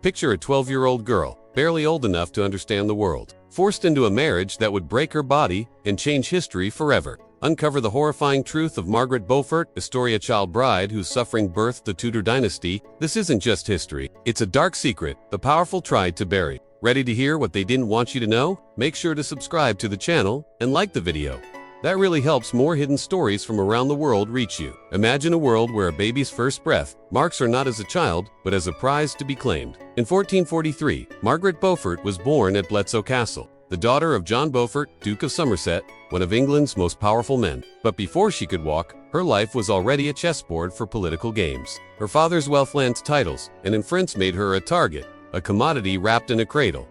Picture a 12-year-old girl, barely old enough to understand the world, forced into a marriage that would break her body and change history forever. Uncover the horrifying truth of Margaret Beaufort, a child bride whose suffering birthed the Tudor Dynasty. This isn't just history. It's a dark secret the powerful tried to bury. Ready to hear what they didn't want you to know? Make sure to subscribe to the channel and like the video. That really helps more hidden stories from around the world reach you. Imagine a world where a baby's first breath marks her not as a child, but as a prize to be claimed. In 1443, Margaret Beaufort was born at Bletsoe Castle, the daughter of John Beaufort, Duke of Somerset, one of England's most powerful men. But before she could walk, her life was already a chessboard for political games. Her father's wealth lent titles and influence made her a target, a commodity wrapped in a cradle.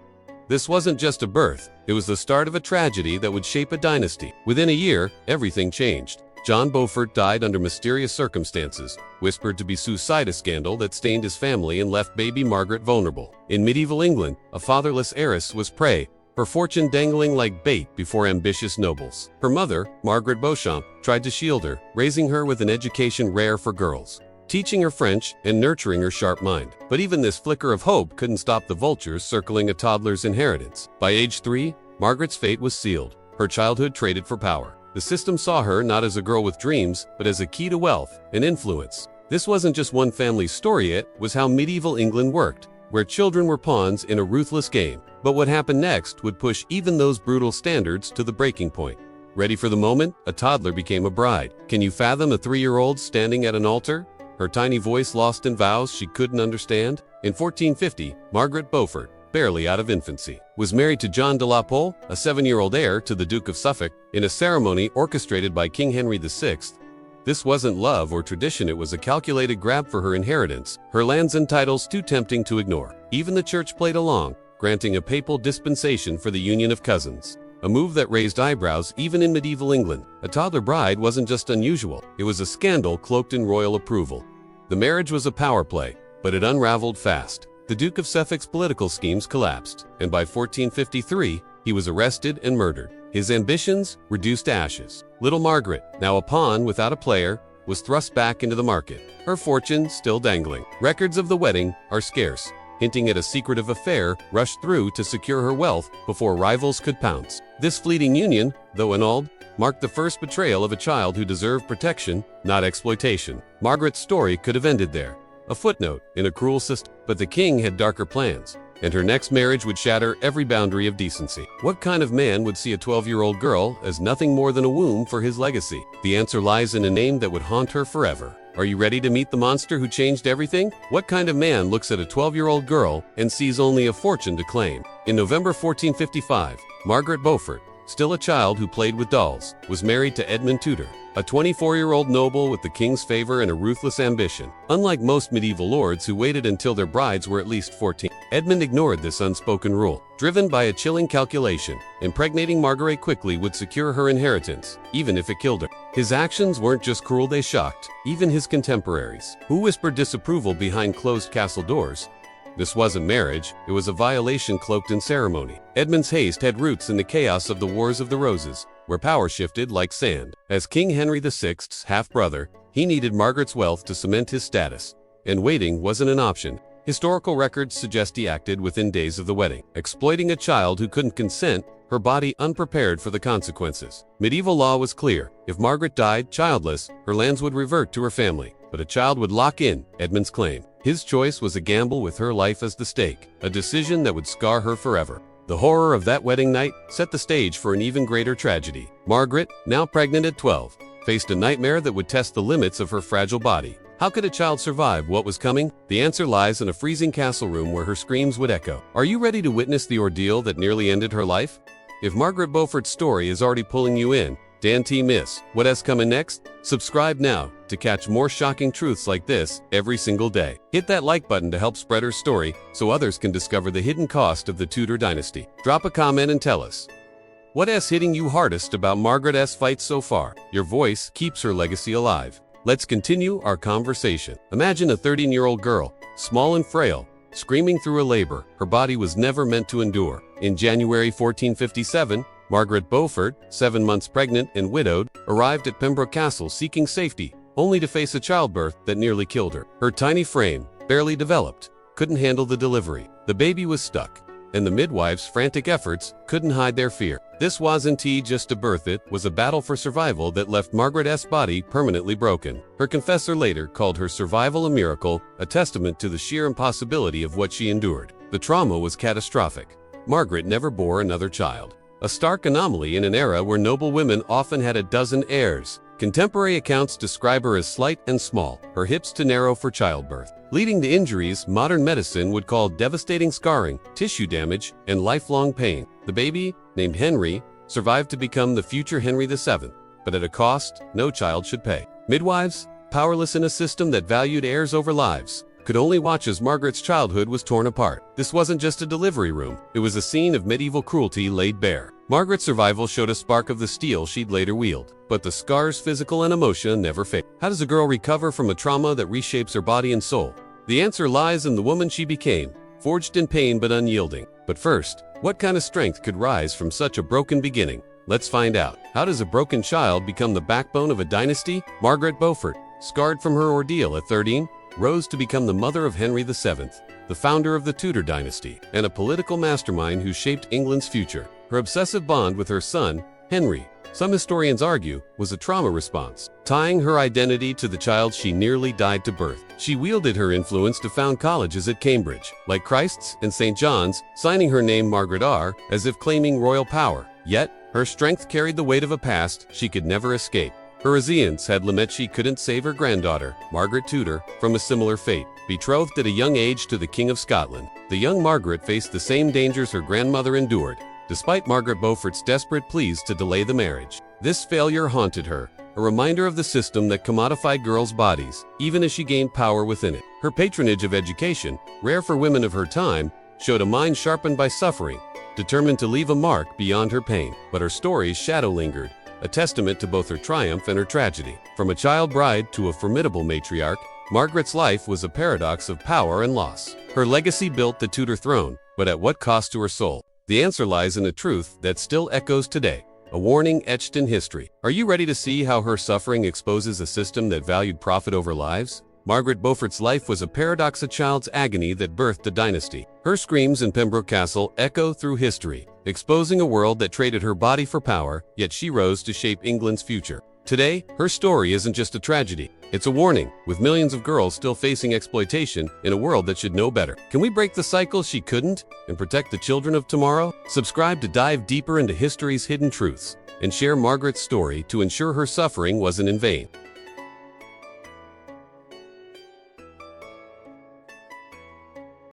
This wasn't just a birth, it was the start of a tragedy that would shape a dynasty. Within a year, everything changed. John Beaufort died under mysterious circumstances, whispered to be suicide, a scandal that stained his family and left baby Margaret vulnerable. In medieval England, a fatherless heiress was prey, her fortune dangling like bait before ambitious nobles. Her mother, Margaret Beauchamp, tried to shield her, raising her with an education rare for girls, teaching her French and nurturing her sharp mind. But even this flicker of hope couldn't stop the vultures circling a toddler's inheritance. By age 3, Margaret's fate was sealed, her childhood traded for power. The system saw her not as a girl with dreams, but as a key to wealth and influence. This wasn't just one family's story, it was how medieval England worked, where children were pawns in a ruthless game. But what happened next would push even those brutal standards to the breaking point. Ready for the moment? A toddler became a bride. Can you fathom a 3-year-old standing at an altar, her tiny voice lost in vows she couldn't understand? In 1450, Margaret Beaufort, barely out of infancy, was married to John de la Pole, a 7-year-old heir to the Duke of Suffolk, in a ceremony orchestrated by King Henry VI. This wasn't love or tradition, it was a calculated grab for her inheritance, her lands and titles too tempting to ignore. Even the church played along, granting a papal dispensation for the union of cousins. A move that raised eyebrows even in medieval England. A toddler bride wasn't just unusual, it was a scandal cloaked in royal approval. The marriage was a power play, but it unraveled fast. The Duke of Suffolk's political schemes collapsed, and by 1453, he was arrested and murdered. His ambitions reduced to ashes. Little Margaret, now a pawn without a player, was thrust back into the market, her fortune still dangling. Records of the wedding are scarce, hinting at a secretive affair rushed through to secure her wealth before rivals could pounce. This fleeting union, though annulled, marked the first betrayal of a child who deserved protection, not exploitation. Margaret's story could have ended there, a footnote in a cruel system, but the king had darker plans, and her next marriage would shatter every boundary of decency. What kind of man would see a 12-year-old girl as nothing more than a womb for his legacy? The answer lies in a name that would haunt her forever. Are you ready to meet the monster who changed everything? What kind of man looks at a 12-year-old girl and sees only a fortune to claim? In November 1455, Margaret Beaufort, still a child who played with dolls, was married to Edmund Tudor, a 24-year-old noble with the king's favor and a ruthless ambition. Unlike most medieval lords who waited until their brides were at least 14, Edmund ignored this unspoken rule. Driven by a chilling calculation, impregnating Margaret quickly would secure her inheritance, even if it killed her. His actions weren't just cruel, they shocked even his contemporaries, who whispered disapproval behind closed castle doors. This wasn't marriage, it was a violation cloaked in ceremony. Edmund's haste had roots in the chaos of the Wars of the Roses, where power shifted like sand. As King Henry VI's half-brother, he needed Margaret's wealth to cement his status, and waiting wasn't an option. Historical records suggest he acted within days of the wedding, exploiting a child who couldn't consent, her body unprepared for the consequences. Medieval law was clear. If Margaret died childless, her lands would revert to her family, but a child would lock in Edmund's claim. His choice was a gamble with her life as the stake, a decision that would scar her forever. The horror of that wedding night set the stage for an even greater tragedy. Margaret, now pregnant at 12, faced a nightmare that would test the limits of her fragile body. How could a child survive what was coming? The answer lies in a freezing castle room where her screams would echo. Are you ready to witness the ordeal that nearly ended her life? If Margaret Beaufort's story is already pulling you in, don't miss what's coming next. Subscribe now to catch more shocking truths like this every single day. Hit that like button to help spread her story so others can discover the hidden cost of the Tudor dynasty. Drop a comment and tell us, what's hitting you hardest about Margaret's fight so far? Your voice keeps her legacy alive. Let's continue our conversation. Imagine a 13-year-old girl, small and frail, screaming through a labor her body was never meant to endure. In January 1457, Margaret Beaufort, 7 months pregnant and widowed, arrived at Pembroke Castle seeking safety, only to face a childbirth that nearly killed her. Her tiny frame, barely developed, couldn't handle the delivery. The baby was stuck, and the midwife's frantic efforts couldn't hide their fear. This wasn't just to birth it, was a battle for survival that left Margaret's body permanently broken. Her confessor later called her survival a miracle, a testament to the sheer impossibility of what she endured. The trauma was catastrophic. Margaret never bore another child, a stark anomaly in an era where noble women often had a dozen heirs. Contemporary accounts describe her as slight and small, her hips too narrow for childbirth, leading to injuries modern medicine would call devastating scarring, tissue damage, and lifelong pain. The baby, named Henry, survived to become the future Henry VII, but at a cost no child should pay. Midwives, powerless in a system that valued heirs over lives, could only watch as Margaret's childhood was torn apart. This wasn't just a delivery room, it was a scene of medieval cruelty laid bare. Margaret's survival showed a spark of the steel she'd later wield, but the scars, physical and emotional, never fade. How does a girl recover from a trauma that reshapes her body and soul? The answer lies in the woman she became, forged in pain but unyielding. But first, what kind of strength could rise from such a broken beginning? Let's find out. How does a broken child become the backbone of a dynasty? Margaret Beaufort, scarred from her ordeal at 13, rose to become the mother of Henry VII, the founder of the Tudor dynasty, and a political mastermind who shaped England's future. Her obsessive bond with her son, Henry, some historians argue, was a trauma response, tying her identity to the child she nearly died to birth. She wielded her influence to found colleges at Cambridge, like Christ's and St. John's, signing her name Margaret R. as if claiming royal power. Yet, her strength carried the weight of a past she could never escape. Her resilience had lament she couldn't save her granddaughter, Margaret Tudor, from a similar fate. Betrothed at a young age to the King of Scotland, the young Margaret faced the same dangers her grandmother endured, despite Margaret Beaufort's desperate pleas to delay the marriage. This failure haunted her, a reminder of the system that commodified girls' bodies, even as she gained power within it. Her patronage of education, rare for women of her time, showed a mind sharpened by suffering, determined to leave a mark beyond her pain. But her story's shadow lingered, a testament to both her triumph and her tragedy. From a child bride to a formidable matriarch, Margaret's life was a paradox of power and loss. Her legacy built the Tudor throne, but at what cost to her soul? The answer lies in a truth that still echoes today, a warning etched in history. Are you ready to see how her suffering exposes a system that valued profit over lives? Margaret Beaufort's life was a paradox, a child's agony that birthed a dynasty. Her screams in Pembroke Castle echo through history, exposing a world that traded her body for power, yet she rose to shape England's future. Today, her story isn't just a tragedy, it's a warning, with millions of girls still facing exploitation in a world that should know better. Can we break the cycle she couldn't and protect the children of tomorrow? Subscribe to dive deeper into history's hidden truths and share Margaret's story to ensure her suffering wasn't in vain.